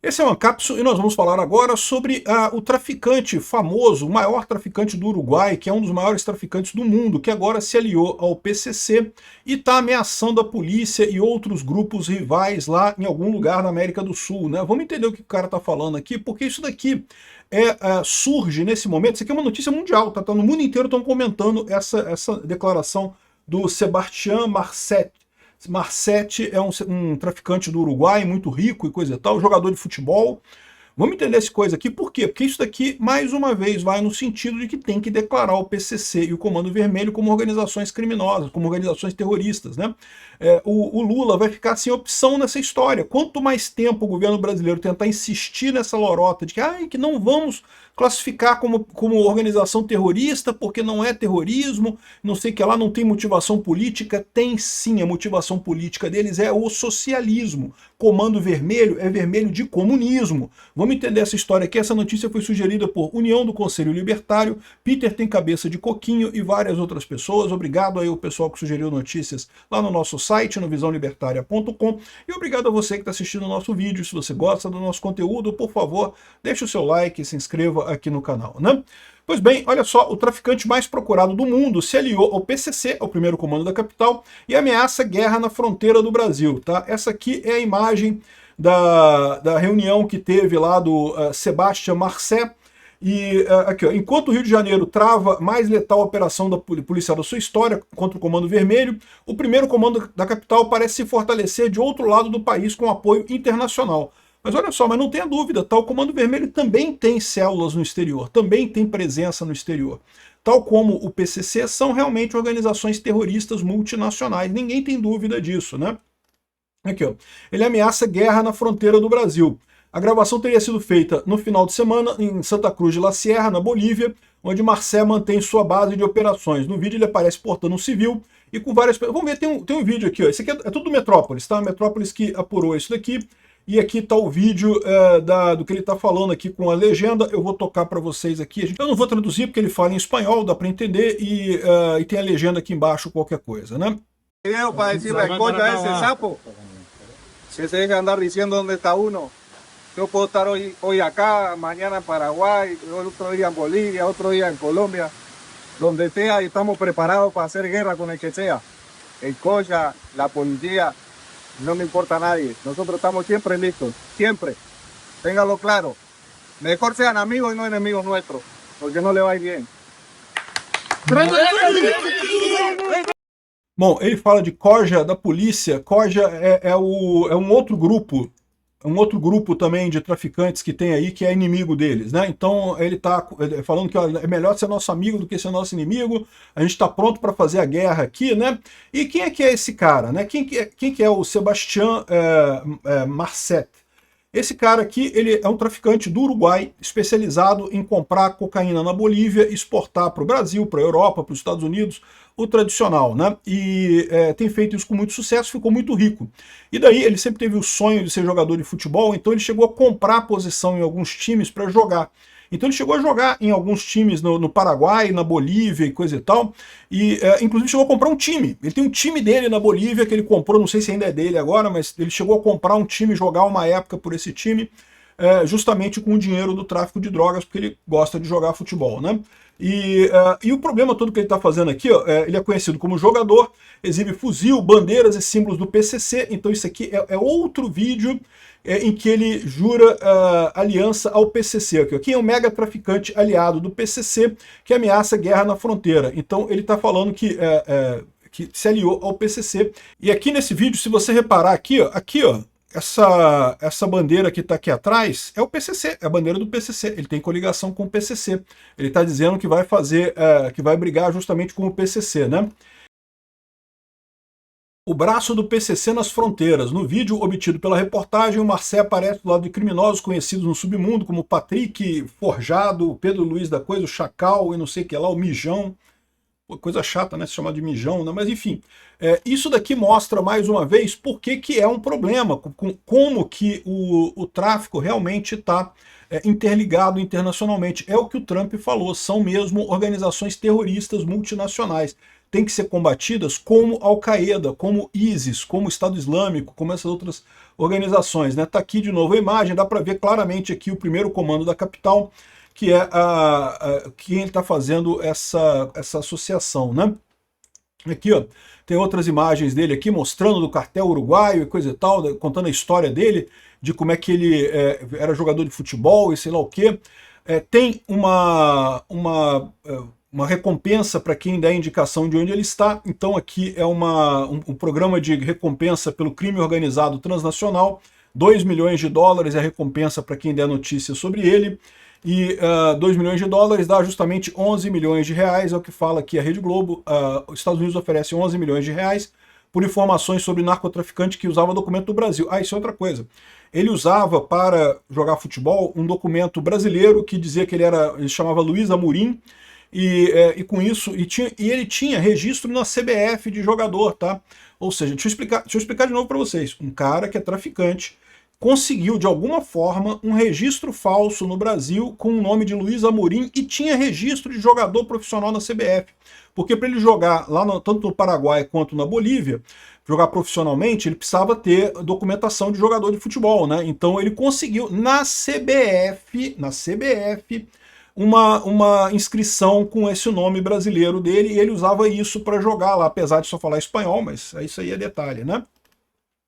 Esse é o Ancapsu e nós vamos falar agora sobre o traficante famoso, o maior traficante do Uruguai, que é um dos maiores traficantes do mundo, que agora se aliou ao PCC e está ameaçando a polícia e outros grupos rivais lá em algum lugar na América do Sul, né? Vamos entender o que o cara está falando aqui, porque isso daqui surge nesse momento, isso aqui é uma notícia mundial, tá? No mundo inteiro estão comentando essa declaração do Sebastián Marcet. Marcete é um traficante do Uruguai, muito rico e coisa e tal, jogador de futebol. Vamos entender essa coisa aqui, por quê? Porque isso daqui, mais uma vez, vai no sentido de que tem que declarar o PCC e o Comando Vermelho como organizações criminosas, como organizações terroristas, né? O Lula vai ficar sem opção nessa história. Quanto mais tempo o governo brasileiro tentar insistir nessa lorota de que não vamos classificar como organização terrorista porque não é terrorismo, não sei o que lá, não tem motivação política, tem sim, a motivação política deles é o socialismo. Comando Vermelho é vermelho de comunismo. Vamos entender essa história aqui. Essa notícia foi sugerida por União do Conselho Libertário, Peter tem cabeça de coquinho e várias outras pessoas. Obrigado aí ao pessoal que sugeriu notícias lá no nosso site, no visãolibertaria.com, e obrigado a você que está assistindo o nosso vídeo. Se você gosta do nosso conteúdo, por favor, deixe o seu like e se inscreva aqui no canal, né? Pois bem, olha só, o traficante mais procurado do mundo se aliou ao PCC, ao primeiro comando da capital, e ameaça guerra na fronteira do Brasil, tá? Essa aqui é a imagem da reunião que teve lá do Sebastián Marcet, e aqui, ó, enquanto o Rio de Janeiro trava a mais letal operação da policial da sua história contra o Comando Vermelho, o primeiro comando da capital parece se fortalecer de outro lado do país com apoio internacional. Mas olha só, mas não tenha dúvida, tá? O Comando Vermelho também tem células no exterior, também tem presença no exterior. Tal como o PCC, são realmente organizações terroristas multinacionais, ninguém tem dúvida disso, né? Aqui, ó. Ele ameaça guerra na fronteira do Brasil. A gravação teria sido feita no final de semana em Santa Cruz de la Sierra, na Bolívia, onde Marcet mantém sua base de operações. No vídeo ele aparece portando um civil e com várias... Vamos ver, tem um vídeo aqui, ó. Esse aqui é tudo do Metrópolis, tá? Metrópolis que apurou isso daqui. E aqui está o vídeo do que ele está falando aqui com a legenda. Eu vou tocar para vocês aqui. Eu não vou traduzir porque ele fala em espanhol, dá para entender, e tem a legenda aqui embaixo, qualquer coisa, né? Video para decirle al coño a ese sapo que se deja andar diciendo dónde está uno. Yo puedo estar hoy acá, mañana en Paraguay, otro día en Bolivia, otro día en Colombia, donde sea, y estamos preparados para hacer guerra con el que sea. El COSA, la policía, no me importa a nadie. Nosotros estamos siempre listos, siempre. Téngalo claro. Mejor sean amigos y no enemigos nuestros, porque no le va a ir bien. Bom, ele fala de Corja da polícia. Corja é um outro grupo também de traficantes que tem aí, que é inimigo deles, né? Então ele está falando que ó, é melhor ser nosso amigo do que ser nosso inimigo, a gente está pronto para fazer a guerra aqui, né? E quem é que é esse cara, né? Quem que é o Sebastián Marcet? Esse cara aqui, ele é um traficante do Uruguai, especializado em comprar cocaína na Bolívia, exportar para o Brasil, para a Europa, para os Estados Unidos, o tradicional, né? E tem feito isso com muito sucesso, ficou muito rico. E daí ele sempre teve o sonho de ser jogador de futebol, então ele chegou a comprar posição em alguns times para jogar. Então ele chegou a jogar em alguns times no Paraguai, na Bolívia e coisa e tal, e inclusive chegou a comprar um time. Ele tem um time dele na Bolívia que ele comprou, não sei se ainda é dele agora, mas ele chegou a comprar um time, jogar uma época por esse time, justamente com o dinheiro do tráfico de drogas, porque ele gosta de jogar futebol, né? E o problema todo que ele está fazendo aqui, ó, ele é conhecido como jogador, exibe fuzil, bandeiras e símbolos do PCC, então isso aqui é outro vídeo em que ele jura aliança ao PCC. Aqui, ó. Quem é o mega traficante aliado do PCC que ameaça guerra na fronteira? Então ele está falando que se aliou ao PCC. E aqui nesse vídeo, se você reparar aqui, ó, essa bandeira que está aqui atrás é o PCC, é a bandeira do PCC. Ele tem coligação com o PCC. Ele está dizendo que vai fazer, que vai brigar justamente com o PCC, né? O braço do PCC nas fronteiras. No vídeo obtido pela reportagem, o Marcet aparece do lado de criminosos conhecidos no submundo como Patrick Forjado, Pedro Luiz da Coisa, o Chacal e não sei o que lá, o Mijão. Coisa chata, né, se chamar de mijão, né? Mas enfim, isso daqui mostra mais uma vez por que é um problema, como que o tráfico realmente está interligado internacionalmente. É o que o Trump falou, são mesmo organizações terroristas multinacionais. têm que ser combatidas como Al-Qaeda, como ISIS, como Estado Islâmico, como essas outras organizações, né? Tá aqui de novo a imagem, dá para ver claramente aqui o primeiro comando da capital, que é quem está fazendo essa associação, né? Aqui, ó, tem outras imagens dele aqui mostrando do cartel uruguaio e coisa e tal, contando a história dele, de como é que ele era jogador de futebol e sei lá o quê. Tem uma recompensa para quem der a indicação de onde ele está. Então aqui é um programa de recompensa pelo crime organizado transnacional. 2 milhões de dólares é a recompensa para quem der notícia sobre ele. E 2 milhões de dólares dá justamente 11 milhões de reais, é o que fala aqui a Rede Globo. Os Estados Unidos oferecem 11 milhões de reais por informações sobre narcotraficante que usava documento do Brasil. Isso é outra coisa. Ele usava para jogar futebol um documento brasileiro que dizia que ele chamava Luiz Amorim, e com isso, ele tinha registro na CBF de jogador, tá? Ou seja, deixa eu explicar de novo para vocês. Um cara que é traficante conseguiu, de alguma forma, um registro falso no Brasil com o nome de Luiz Amorim e tinha registro de jogador profissional na CBF. Porque para ele jogar lá tanto no Paraguai quanto na Bolívia, jogar profissionalmente, ele precisava ter documentação de jogador de futebol, né? Então ele conseguiu na CBF, uma inscrição com esse nome brasileiro dele, e ele usava isso para jogar lá, apesar de só falar espanhol, mas isso aí é detalhe, né?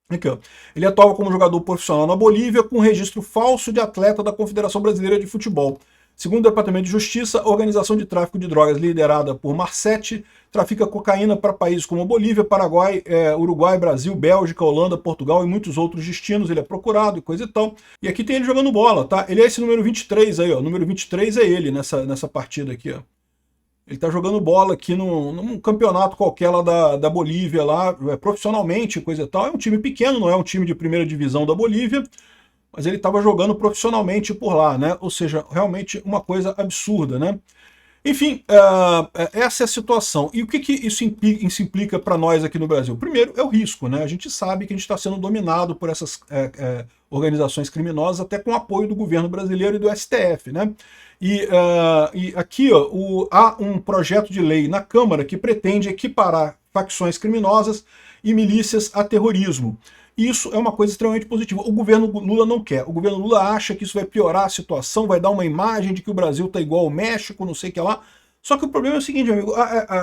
Aqui, ó. Ele atuava como jogador profissional na Bolívia com registro falso de atleta da Confederação Brasileira de Futebol. Segundo o Departamento de Justiça, a organização de tráfico de drogas liderada por Marsetti trafica cocaína para países como Bolívia, Paraguai, Uruguai, Brasil, Bélgica, Holanda, Portugal e muitos outros destinos. Ele é procurado e coisa e tal. E aqui tem ele jogando bola, tá? Ele é esse número 23 aí, ó. O número 23 é ele nessa partida aqui, ó. Ele tá jogando bola aqui num campeonato qualquer lá da Bolívia, lá, profissionalmente, coisa e tal. É um time pequeno, não é um time de primeira divisão da Bolívia, mas ele estava jogando profissionalmente por lá, né? Ou seja, realmente uma coisa absurda, né? Enfim, essa é a situação. E o que isso implica para nós aqui no Brasil? Primeiro, é o risco, né? A gente sabe que a gente está sendo dominado por essas organizações criminosas, até com o apoio do governo brasileiro e do STF, né? E aqui, ó, há um projeto de lei na Câmara que pretende equiparar facções criminosas e milícias a terrorismo. Isso é uma coisa extremamente positiva. O governo Lula não quer. O governo Lula acha que isso vai piorar a situação, vai dar uma imagem de que o Brasil está igual ao México, não sei o que lá. Só que o problema é o seguinte, amigo,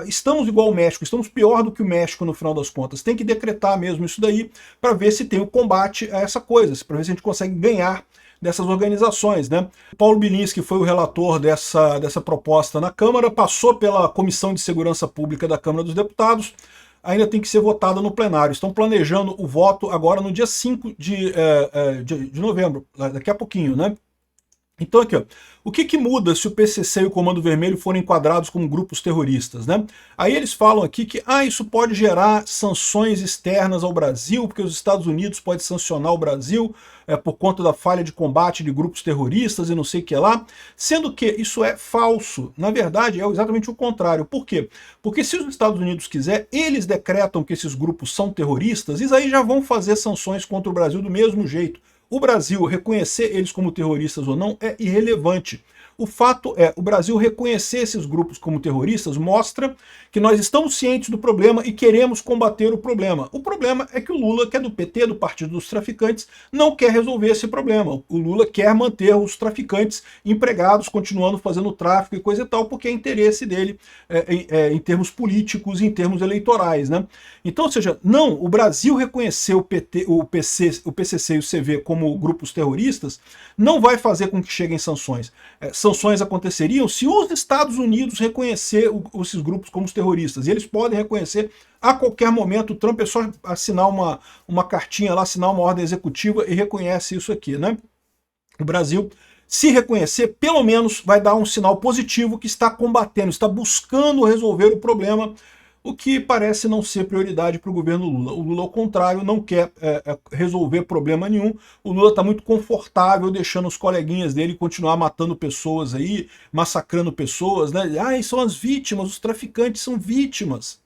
estamos igual ao México, estamos pior do que o México no final das contas. Tem que decretar mesmo isso daí para ver se tem o combate a essa coisa, para ver se a gente consegue ganhar dessas organizações, né? Paulo Bilinski foi o relator dessa proposta na Câmara, passou pela Comissão de Segurança Pública da Câmara dos Deputados, ainda tem que ser votada no plenário. Estão planejando o voto agora no dia 5 de novembro, daqui a pouquinho, né? Então aqui, ó, o que muda se o PCC e o Comando Vermelho forem enquadrados como grupos terroristas, né? Aí eles falam aqui que isso pode gerar sanções externas ao Brasil, porque os Estados Unidos podem sancionar o Brasil por conta da falha de combate de grupos terroristas e não sei o que lá, sendo que isso é falso. Na verdade, é exatamente o contrário. Por quê? Porque se os Estados Unidos quiser, eles decretam que esses grupos são terroristas, e aí já vão fazer sanções contra o Brasil do mesmo jeito. O Brasil reconhecer eles como terroristas ou não é irrelevante. O fato é, o Brasil reconhecer esses grupos como terroristas mostra que nós estamos cientes do problema e queremos combater o problema. O problema é que o Lula, que é do PT, do Partido dos Traficantes, não quer resolver esse problema. O Lula quer manter os traficantes empregados, continuando fazendo tráfico e coisa e tal, porque é interesse dele em termos políticos e em termos eleitorais, né? Então, ou seja, não, o Brasil reconhecer o PCC e o CV como grupos terroristas não vai fazer com que cheguem sanções. Sanções aconteceriam se os Estados Unidos reconhecer esses grupos como terroristas, e eles podem reconhecer a qualquer momento. O Trump é só assinar uma cartinha lá, assinar uma ordem executiva e reconhece isso aqui, né? O Brasil, se reconhecer, pelo menos vai dar um sinal positivo que está combatendo, está buscando resolver o problema, o que parece não ser prioridade para o governo Lula. O Lula, ao contrário, não quer resolver problema nenhum. O Lula está muito confortável deixando os coleguinhas dele continuar matando pessoas aí, massacrando pessoas, né? São as vítimas, os traficantes são vítimas.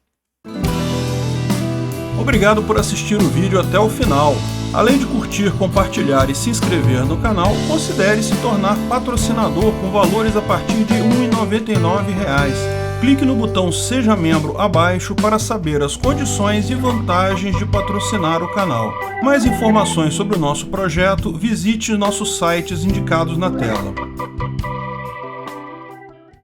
Obrigado por assistir o vídeo até o final. Além de curtir, compartilhar e se inscrever no canal, considere se tornar patrocinador com valores a partir de R$ 1,99. Clique no botão Seja Membro abaixo para saber as condições e vantagens de patrocinar o canal. Mais informações sobre o nosso projeto, visite nossos sites indicados na tela.